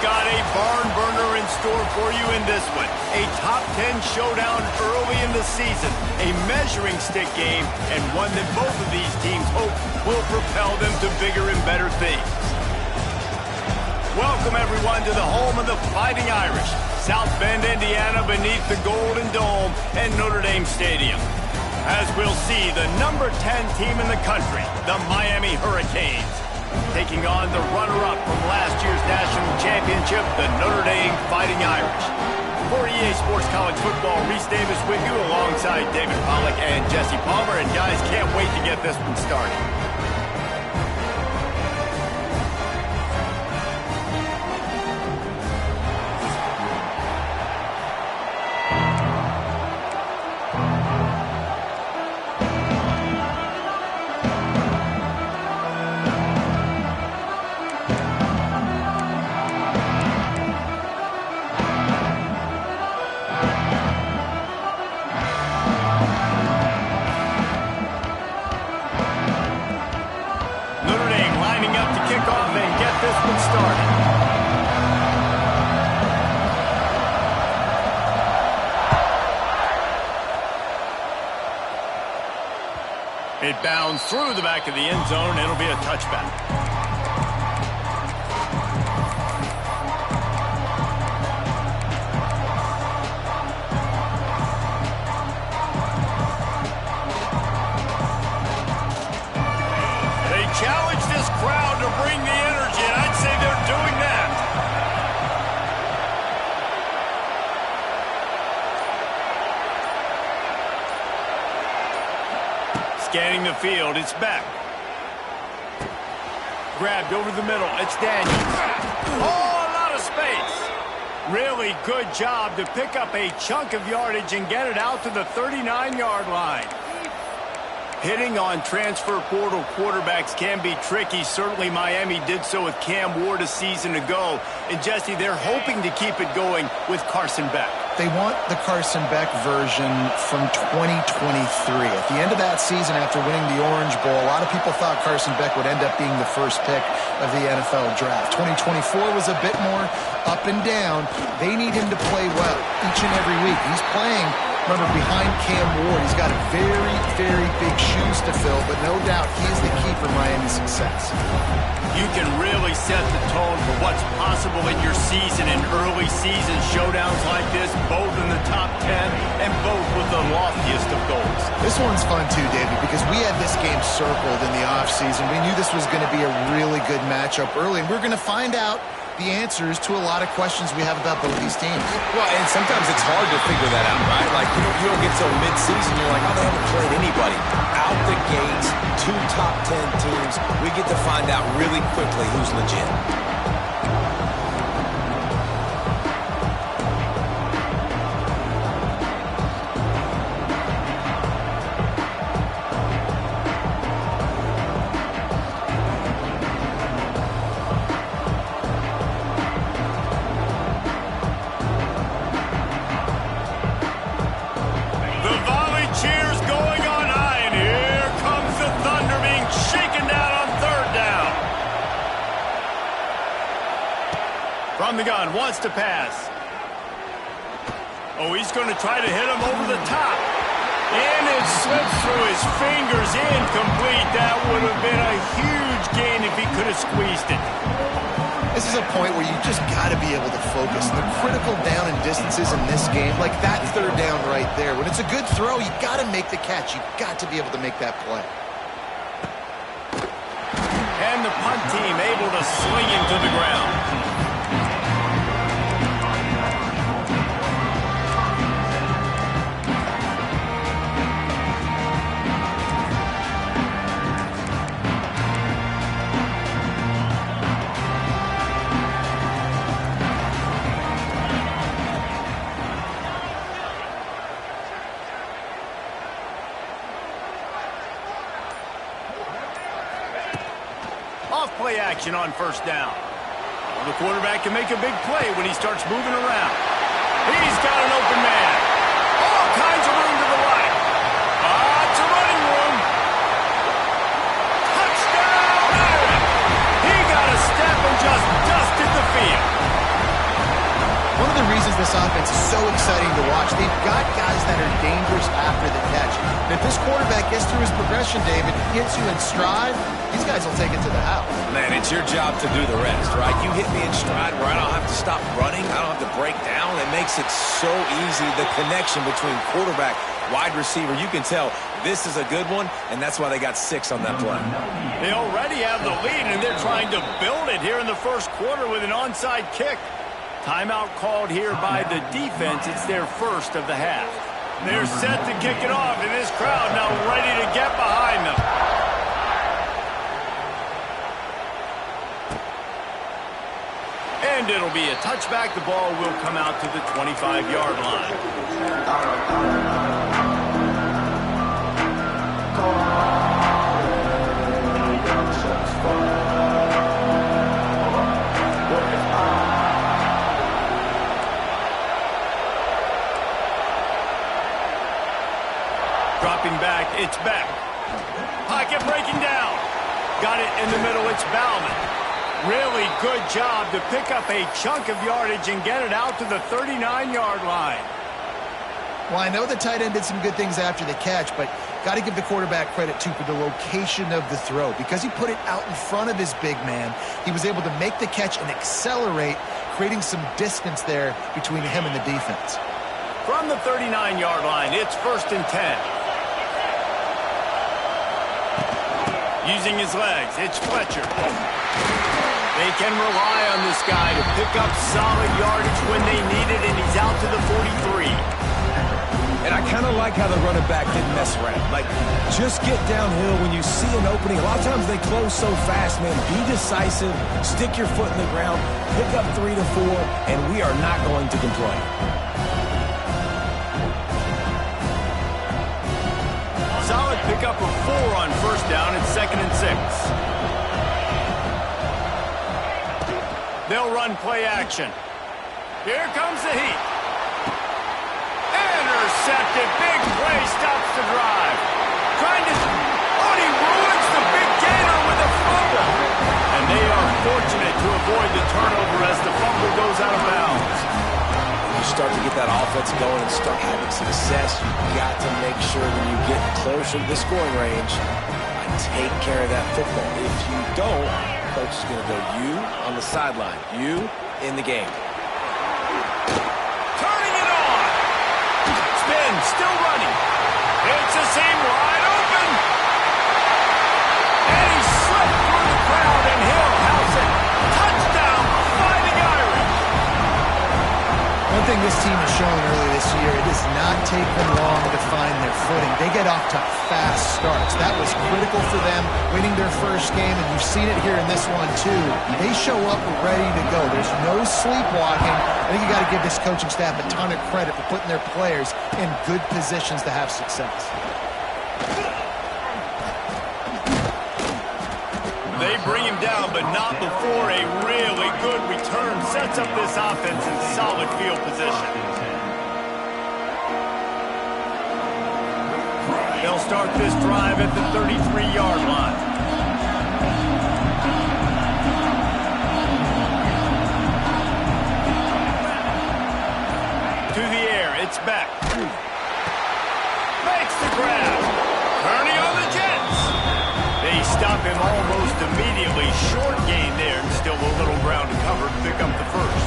got a barn burner in store for you in this one. A top 10 showdown early in the season, a measuring stick game, and one that both of these teams hope will propel them to bigger and better things. Welcome, everyone, to the home of the Fighting Irish, South Bend, Indiana, beneath the Golden Dome and Notre Dame Stadium. As we'll see, the number 10 team in the country, the Miami Hurricanes, taking on the runner-up from last year's national championship, the Notre Dame Fighting Irish. For EA Sports College Football, Reese Davis with you alongside David Pollack and Jesse Palmer. And guys, can't wait to get this one started. It bounds through the back of the end zone. It'll be a touchback. They challenge this crowd to bring the energy, and I'd say they're doing that. Scanning the field, it's back. Grabbed over the middle, it's Daniels. Oh, a lot of space. Really good job to pick up a chunk of yardage and get it out to the 39-yard line. Hitting on transfer portal quarterbacks can be tricky. Certainly Miami did so with Cam Ward a season ago. And Jesse, they're hoping to keep it going with Carson Beck. They want the Carson Beck version from 2023. At the end of that season, after winning the Orange Bowl, a lot of people thought Carson Beck would end up being the first pick of the NFL draft. 2024 was a bit more up and down. They need him to play well each and every week. He's playing, remember, behind Cam Ward. He's got very, very big shoes to fill, but no doubt he's the key for Miami's success. You can really set the tone for what's possible in your season in early season showdowns like this, both in the top 10 and both with the loftiest of goals. This one's fun too, David, because we had this game circled in the offseason. We knew this was going to be a really good matchup early, and we're going to find out the answers to a lot of questions we have about both these teams. Well, and sometimes it's hard to figure that out, right? Like, you don't get till mid-season, you're like, oh, they haven't played anybody. Out the gates, 2 top 10 teams. We get to find out really quickly who's legit. From the gun, wants to pass. Oh, he's going to try to hit him over the top. And it slips through his fingers, incomplete. That would have been a huge gain if he could have squeezed it. This is a point where you just got to be able to focus. The critical down and distances in this game, like that third down right there. When it's a good throw, you got to make the catch. You got to be able to make that play. And the punt team able to sling him to the ground. Off-play action on first down. Well, the quarterback can make a big play when he starts moving around. He's got an open man. All kinds of room to the right. Lots of running room. Touchdown, Irish! He got a step and just dusted the field. One of the reasons this offense is so exciting to watch, they've got guys that are dangerous after the catch. And if this quarterback gets through his progression, David, gets you in stride, these guys will take it to the house. Man, it's your job to do the rest, right? You hit me in stride where I don't have to stop running. I don't have to break down. It makes it so easy, the connection between quarterback, wide receiver. You can tell this is a good one, and that's why they got 6 on that play. They already have the lead, and they're trying to build it here in the first quarter with an onside kick. Timeout called here by the defense. It's their first of the half. They're set to kick it off, and this crowd now ready to get behind them. And it'll be a touchback. The ball will come out to the 25-yard line. Dropping back, it's Beck. Pocket breaking down. Got it in the middle, it's Bauman. Really good job to pick up a chunk of yardage and get it out to the 39-yard line. Well, I know the tight end did some good things after the catch, but got to give the quarterback credit, too, for the location of the throw. Because he put it out in front of his big man, he was able to make the catch and accelerate, creating some distance there between him and the defense. From the 39-yard line, it's 1st and 10. Using his legs, it's Fletcher. They can rely on this guy to pick up solid yardage when they need it, and he's out to the 43. And I kind of like how the running back didn't mess around. Like, just get downhill when you see an opening. A lot of times they close so fast, man. Be decisive, stick your foot in the ground, pick up 3 to 4, and we are not going to complain. Solid pickup of 4 on 1st down. It's 2nd and 6. They'll run play action. Here comes the heat. Intercepted. Big play stops the drive. Trying to... Oh, he ruins the big gainer with a fumble. And they are fortunate to avoid the turnover as the fumble goes out of bounds. When you start to get that offense going and start having success, you got to make sure when you get closer to the scoring range, take care of that football. If you don't, coach is going to go you on the sideline, you in the game. Turning it on. Spin, still running. It's a seam wide open. And he slipped through the crowd, and Hill house it. Touchdown, Fighting Irish. One thing this team has shown early this year, it does not take them long to find their footing. They get off to fast starts. That was critical for them winning their first game, and you've seen it here in this one too. They show up ready to go. There's no sleepwalking. I think you got to give this coaching staff a ton of credit for putting their players in good positions to have success. They bring him down, but not before a really good return sets up this offense in solid field position. They'll start this drive at the 33-yard line. To the air, it's back. Makes the grab. Turning on the Jets. They stop him almost immediately. Short gain there, and still a little ground to cover to pick up the first.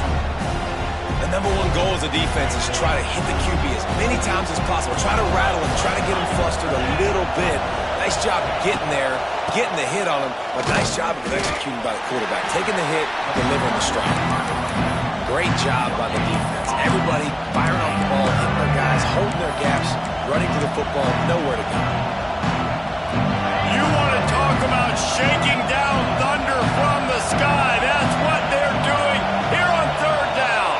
The number one goal as a defense is try to hit the QB as many times as possible. Try to rattle him, try to get him flustered a little bit. Nice job getting there, getting the hit on him, but nice job of executing by the quarterback. Taking the hit, delivering the strike. Great job by the defense. Everybody firing off the ball, hitting their guys, holding their gaps, running to the football, nowhere to go. You want to talk about shaking down thunder from the sky. That's what they're doing here on 3rd down.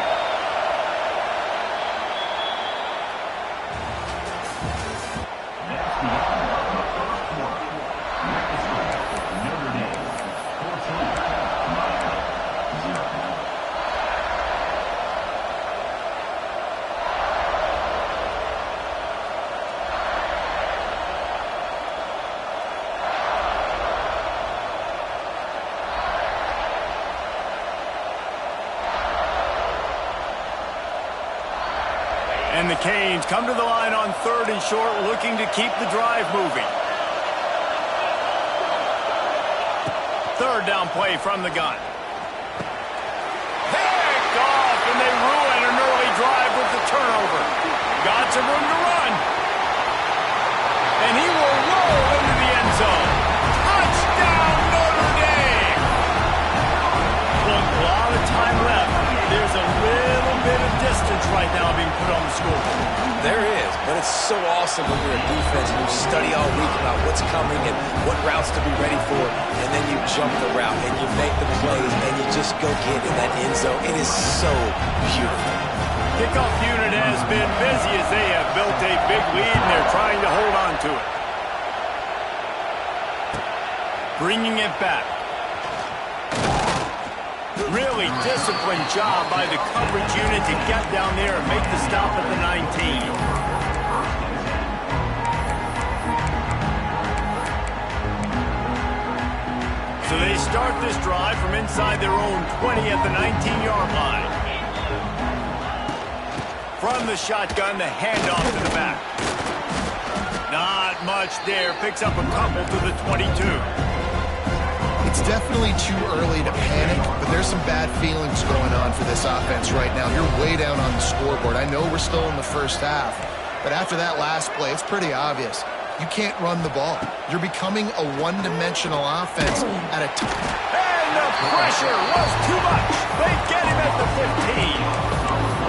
The Canes come to the line on 3rd and short, looking to keep the drive moving. 3rd down play from the gun. Picked off, and they ruin an early drive with the turnover. Got some room to run. And he will roll into the end zone. Touchdown, Notre Dame! Look, a lot of time left. There's a little bit of distance right now being put on the scoreboard. There is, but it's so awesome when you're a defense and you study all week about what's coming and what routes to be ready for, and then you jump the route and you make the plays and you just go get in that end zone. It is so beautiful. Kickoff unit has been busy as they have built a big lead and they're trying to hold on to it. Bringing it back. Really disciplined job by the coverage unit to get down there and make the stop at the 19. So they start this drive from inside their own 20 at the 19-yard line. From the shotgun, the handoff to the back. Not much there. Picks up a couple to the 22. It's definitely too early to panic, but there's some bad feelings going on for this offense right now. You're way down on the scoreboard. I know we're still in the first half, but after that last play, it's pretty obvious. You can't run the ball. You're becoming a one-dimensional offense at a time. And the pressure was too much. They get him at the 15.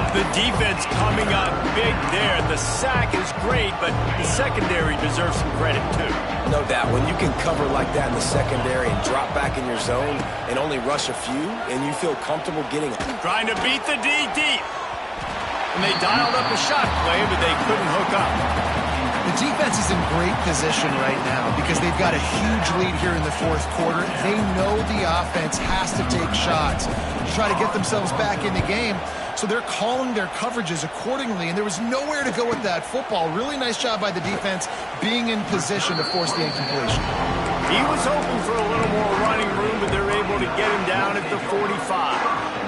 The defense coming up big there. The sack is great, but the secondary deserves some credit too. No doubt. When you can cover like that in the secondary and drop back in your zone and only rush a few, and you feel comfortable getting it. Trying to beat the D deep. And they dialed up a shot play, but they couldn't hook up. The defense is in great position right now because they've got a huge lead here in the 4th quarter. They know the offense has to take shots to try to get themselves back in the game. So they're calling their coverages accordingly, and there was nowhere to go with that football. Really nice job by the defense being in position to force the incompletion. He was hoping for a little more running room, but they're able to get him down at the 45.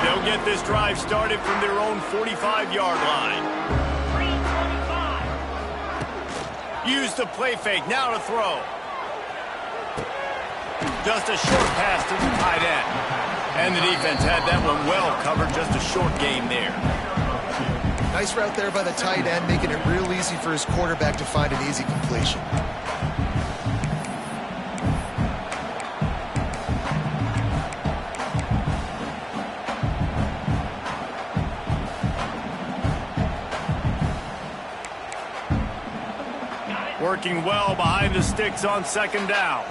They'll get this drive started from their own 45-yard line. Use the play fake, now to throw. Just a short pass to the tight end. And the defense had that one well covered, just a short game there. Nice route there by the tight end, making it real easy for his quarterback to find an easy completion. Working well behind the sticks on 2nd down.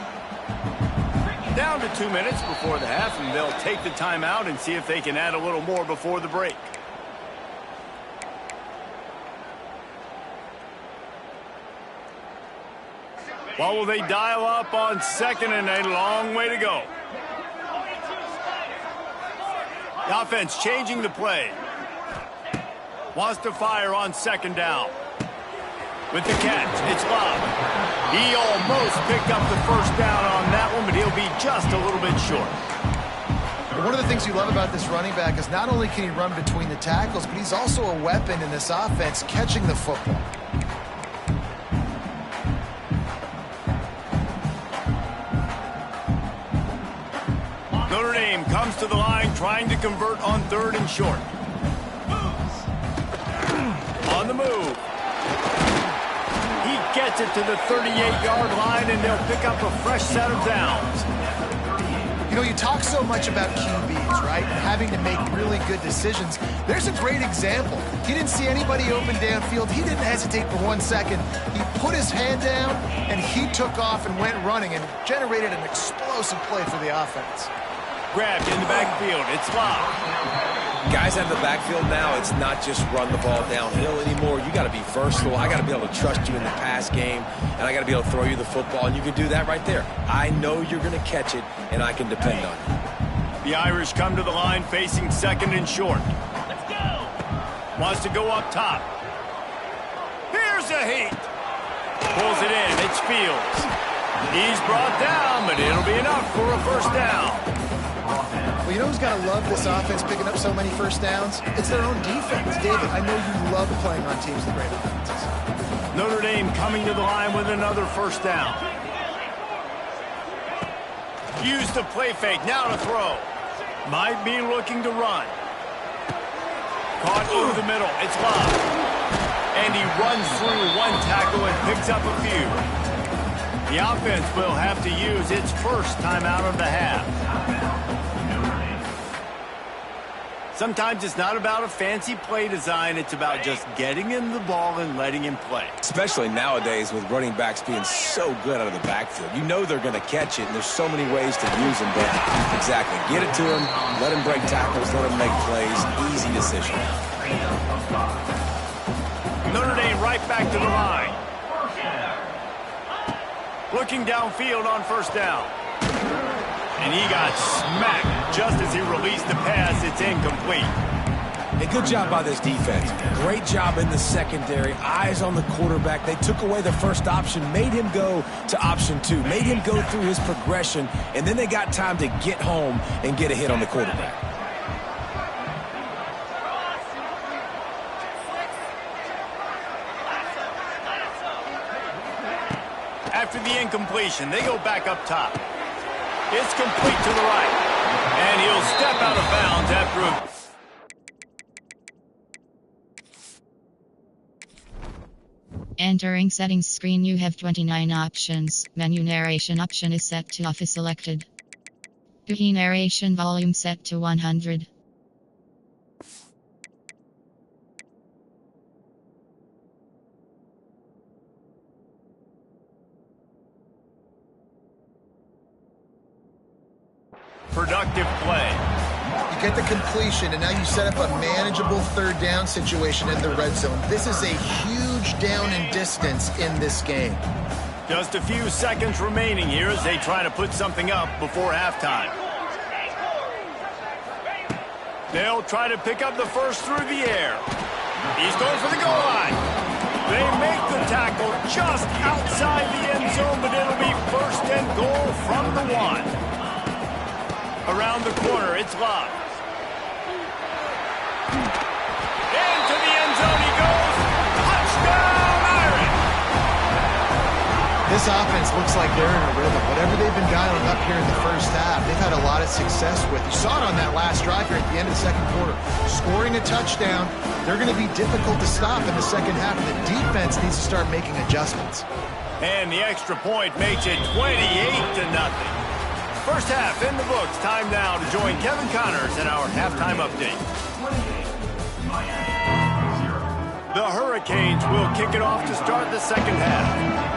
Down to 2 minutes before the half, and they'll take the timeout and see if they can add a little more before the break. Well, will they dial up on 2nd and a long way to go? The offense changing the play. Wants to fire on 2nd down. With the catch, it's Love. He almost picked up the 1st down on that one, but he'll be just a little bit short. One of the things you love about this running back is not only can he run between the tackles, but he's also a weapon in this offense, catching the football. Notre Dame comes to the line, trying to convert on 3rd and short. On the move. Gets it to the 38-yard line, and they'll pick up a fresh set of downs. You know, you talk so much about QBs, right? Having to make really good decisions. There's a great example. He didn't see anybody open downfield. He didn't hesitate for 1 second. He put his hand down, and he took off and went running and generated an explosive play for the offense. Grabbed in the backfield. It's Love. Guys out of the backfield now, it's not just run the ball downhill anymore. You got to be versatile. I got to be able to trust you in the pass game, and I got to be able to throw you the football, and you can do that right there. I know you're going to catch it, and I can depend on you. The Irish come to the line facing 2nd and short. Let's go. Wants to go up top. Here's a heat. Pulls it in. It's Fields. He's brought down, but it'll be enough for a first down. Well, you know who's got to love this offense picking up so many first downs? It's their own defense. David, I know you love playing on teams with great offenses. Notre Dame coming to the line with another first down. Used the play fake, now to throw. Might be looking to run. Caught over the middle, it's Love. And he runs through one tackle and picks up a few. The offense will have to use its first timeout of the half. Sometimes it's not about a fancy play design. It's about just getting him the ball and letting him play. Especially nowadays with running backs being so good out of the backfield. You know they're going to catch it, and there's so many ways to use them. But exactly, get it to him, let him break tackles, let him make plays. Easy decision. Notre Dame right back to the line. Looking downfield on first down. And he got smacked just as he released the pass. It's incomplete. A good job by this defense. Great job in the secondary. Eyes on the quarterback. They took away the first option, made him go to option 2, made him go through his progression, and then they got time to get home and get a hit on the quarterback. After the incompletion, they go back up top. It's complete to the right. And he'll step out of bounds after Entering settings screen, you have 29 options. Menu narration option is set to off is selected. UI narration volume set to 100. productive play. You get the completion, and now you set up a manageable third down situation in the red zone. This is a huge down in distance in this game. Just a few seconds remaining here as they try to put something up before halftime. They'll try to pick up the first through the air. He's going for the goal line. They make the tackle just outside the end zone, but it'll be first and goal from the 1. Around the corner, it's Love. Into the end zone he goes. Touchdown, Irish! This offense looks like they're in a rhythm. Whatever they've been dialing up here in the first half, they've had a lot of success with. You saw it on that last drive here at the end of the second quarter. Scoring a touchdown, they're going to be difficult to stop in the second half. The defense needs to start making adjustments. And the extra point makes it 28-0. First half in the books. Time now to join Kevin Connors in our halftime update. The Hurricanes will kick it off to start the second half.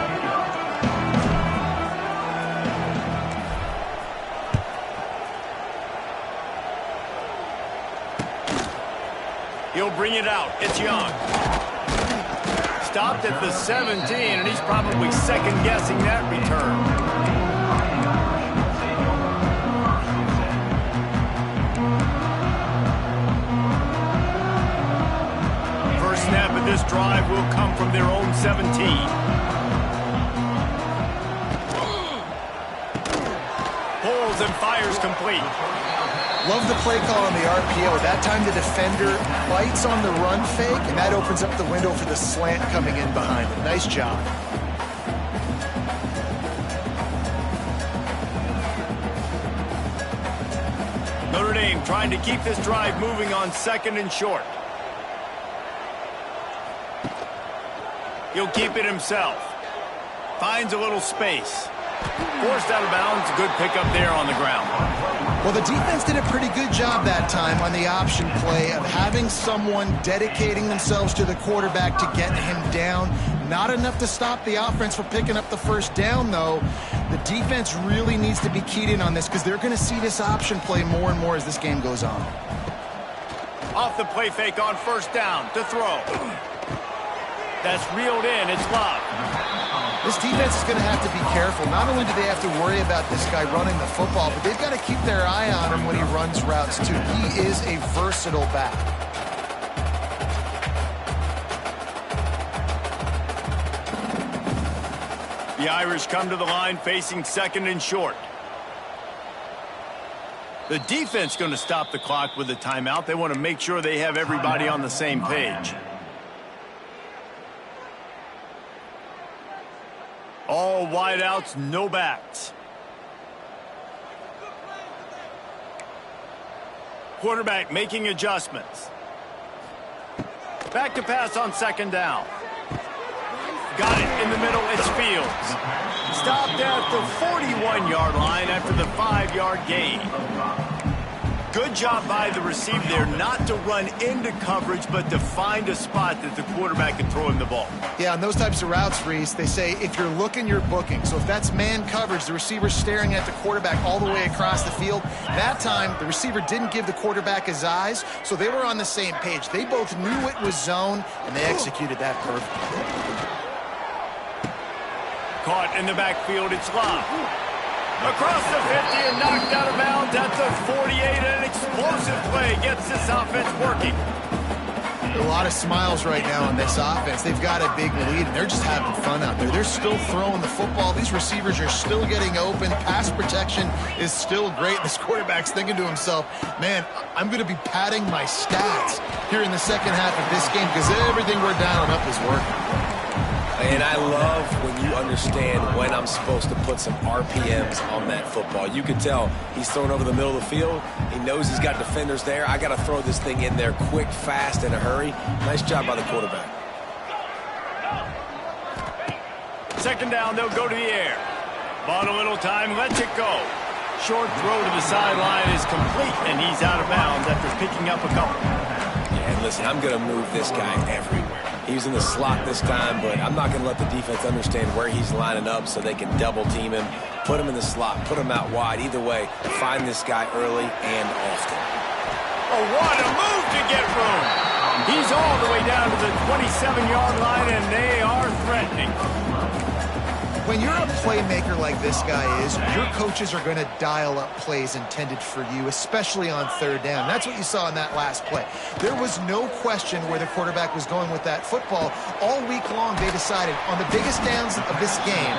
He'll bring it out. It's Young. Stopped at the 17, and he's probably second-guessing that return. First snap of this drive will come from their own 17. Pulls and fires complete. Love the play call on the RPO. That time the defender bites on the run fake, and that opens up the window for the slant coming in behind him. Nice job. Notre Dame trying to keep this drive moving on second and short. He'll keep it himself. Finds a little space. Forced out of bounds. Good pickup there on the ground. Well, the defense did a pretty good job that time on the option play of having someone dedicating themselves to the quarterback to get him down. Not enough to stop the offense from picking up the first down, though. The defense really needs to be keyed in on this because they're going to see this option play more and more as this game goes on. Off the play fake on first down to throw. That's reeled in. It's Love. This defense is going to have to be careful. Not only do they have to worry about this guy running the football, but they've got to keep their eye on him when he runs routes, too. He is a versatile back. The Irish come to the line facing second and short. The defense going to stop the clock with a timeout. They want to make sure they have everybody on the same page. All wideouts, no backs. Quarterback making adjustments. Back to pass on second down. Got it in the middle. It's Fields. Stopped at the 41-yard line after the 5-yard gain. Good job by the receiver there not to run into coverage, but to find a spot that the quarterback can throw him the ball. Yeah, on those types of routes, Reese, they say if you're looking, you're booking. So if that's man coverage, the receiver's staring at the quarterback all the way across the field. That time, the receiver didn't give the quarterback his eyes, so they were on the same page. They both knew it was zone, and they executed that perfectly. Caught in the backfield, it's Love. Across the 50 and knocked out of bounds at the 48. An explosive play gets this offense working. A lot of smiles right now on this offense. They've got a big lead, and they're just having fun out there. They're still throwing the football. These receivers are still getting open. Pass protection is still great. This quarterback's thinking to himself, man, I'm going to be padding my stats here in the second half of this game because everything we're dialing up is working. And I love when you understand when I'm supposed to put some RPMs on that football. You can tell he's throwing over the middle of the field. He knows he's got defenders there. I got to throw this thing in there quick, fast, in a hurry. Nice job by the quarterback. Second down, they'll go to the air. Bought a little time, lets it go. Short throw to the sideline is complete, and he's out of bounds after picking up a couple. Yeah, and listen, I'm going to move this guy everywhere. He's in the slot this time, but I'm not going to let the defense understand where he's lining up so they can double team him, put him in the slot, put him out wide. Either way, find this guy early and often. Oh, what a move to get room. He's all the way down to the 27-yard line, and they are threatening. When you're a playmaker like this guy is, your coaches are going to dial up plays intended for you, especially on third down. That's what you saw in that last play. There was no question where the quarterback was going with that football. All week long, they decided on the biggest downs of this game,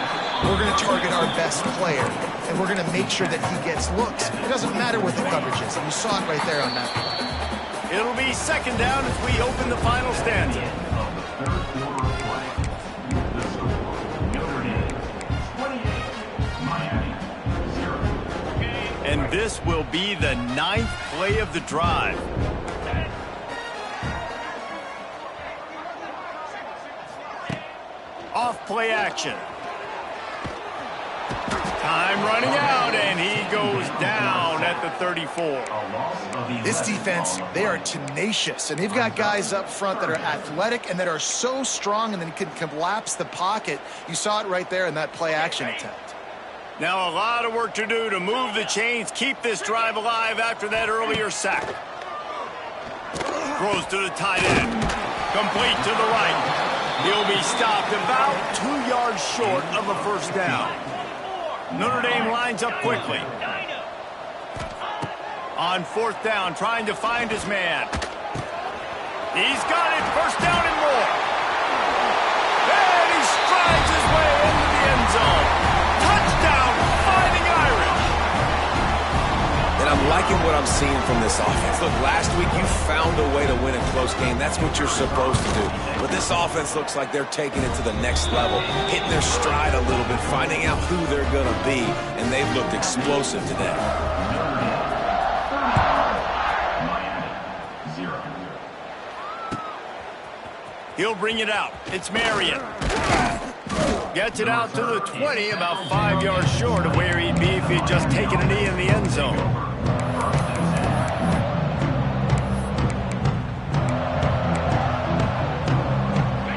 we're going to target our best player, and we're going to make sure that he gets looks. It doesn't matter what the coverage is, and you saw it right there on that play. It'll be second down as we open the final stanza. And this will be the 9th play of the drive. Off play action. Time running out, and he goes down at the 34. This defense, they are tenacious, and they've got guys up front that are athletic and that are so strong and then can collapse the pocket. You saw it right there in that play action attempt. Now a lot of work to do to move the chains, keep this drive alive after that earlier sack. Throws to the tight end. Complete to the right. He'll be stopped about 2 yards short of a first down. Notre Dame lines up quickly. On fourth down, trying to find his man. He's got it. First down and more. And he strides his way into the end zone. Touchdown, Fighting Irish. And I'm liking what I'm seeing from this offense. Look, last week you found a way to win a close game. That's what you're supposed to do. But this offense looks like they're taking it to the next level, hitting their stride a little bit, finding out who they're going to be, and they've looked explosive today. He'll bring it out. It's Marion. Gets it out to the 20, about 5 yards short of where he'd be if he'd just taken a knee in the end zone.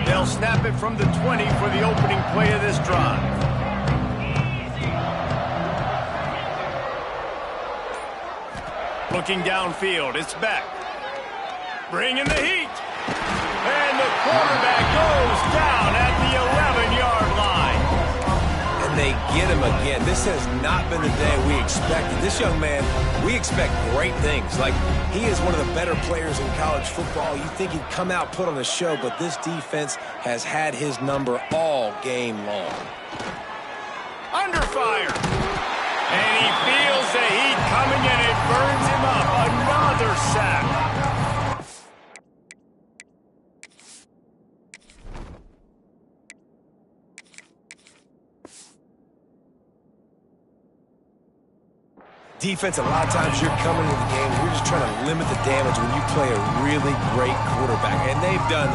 They'll snap it from the 20 for the opening play of this drive. Looking downfield, it's Beck. Bringing the heat. And the quarterback goes down at the 11-yard line. And they get him again. This has not been the day we expected. This young man, we expect great things. Like, he is one of the better players in college football. You think he'd come out, put on a show, but this defense has had his number all game long. he feels the heat coming and it burns him up. Another sack. Defense, a lot of times you're coming into the game and you're just trying to limit the damage when you play a really great quarterback. And they've done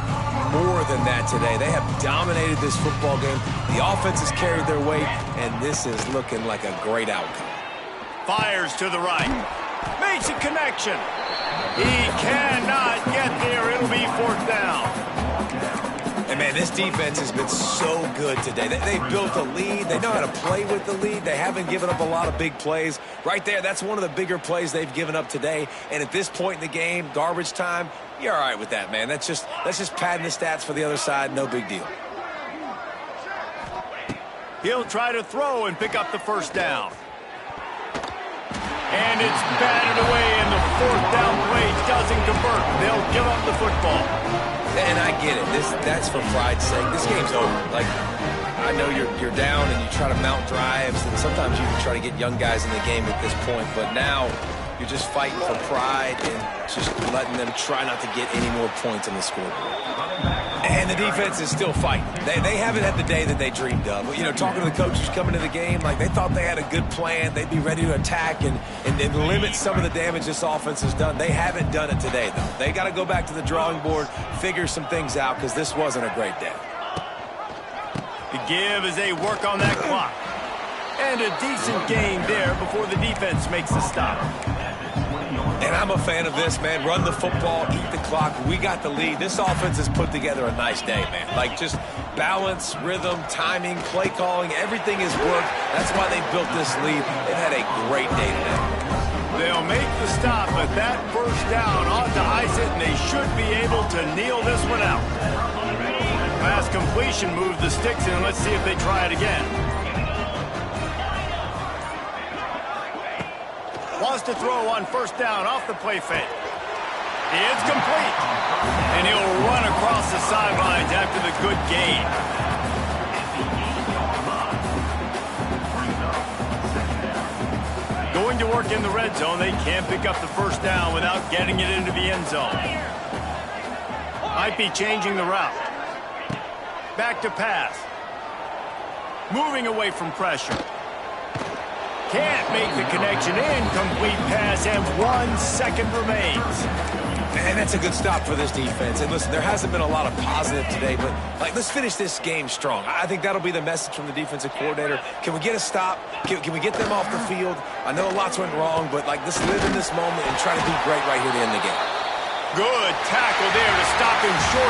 more than that today. They have dominated this football game. The offense has carried their weight, and this is looking like a great outcome. Fires to the right. Makes a connection. He cannot get there. It'll be fourth down. And, man, this defense has been so good today. They've built a lead. They know how to play with the lead. They haven't given up a lot of big plays. Right there, that's one of the bigger plays they've given up today. And at this point in the game, garbage time, you're all right with that, man. That's just padding the stats for the other side. No big deal. He'll try to throw and pick up the first down. And it's batted away, and the fourth down play doesn't convert. They'll give up the football. And I get it. That's for pride's sake. This game's over. Like, I know you're down and you try to mount drives, and sometimes you can try to get young guys in the game at this point. But now you're just fighting for pride and just letting them try not to get any more points on the scoreboard. And the defense is still fighting. They haven't had the day that they dreamed of. You know, talking to the coaches coming to the game, like they thought they had a good plan. They'd be ready to attack and limit some of the damage this offense has done. They haven't done it today, though. They got to go back to the drawing board, figure some things out, because this wasn't a great day. The give as they work on that clock. And a decent game there before the defense makes the stop. And I'm a fan of this, man. Run the football, eat the clock. We got the lead. This offense has put together a nice day, man. Like, just balance, rhythm, timing, play calling, everything has worked. That's why they built this lead. They've had a great day today. They'll make the stop, but that first down ought to ice it, and they should be able to kneel this one out. Pass completion moved the sticks in. Let's see if they try it again. Wants to throw on first down off the play fake. It's complete. And he'll run across the sidelines after the good gain. Going to work in the red zone. They can't pick up the first down without getting it into the end zone. Might be changing the route. Back to pass. Moving away from pressure. Can't make the connection. Incomplete pass, and 1 second remains. Man, that's a good stop for this defense. And listen, there hasn't been a lot of positive today, but like, let's finish this game strong. I think that'll be the message from the defensive coordinator. Can we get a stop? Can we get them off the field? I know lots went wrong, but like, let's live in this moment and try to do great right here to end the game. Good tackle there to stop him short.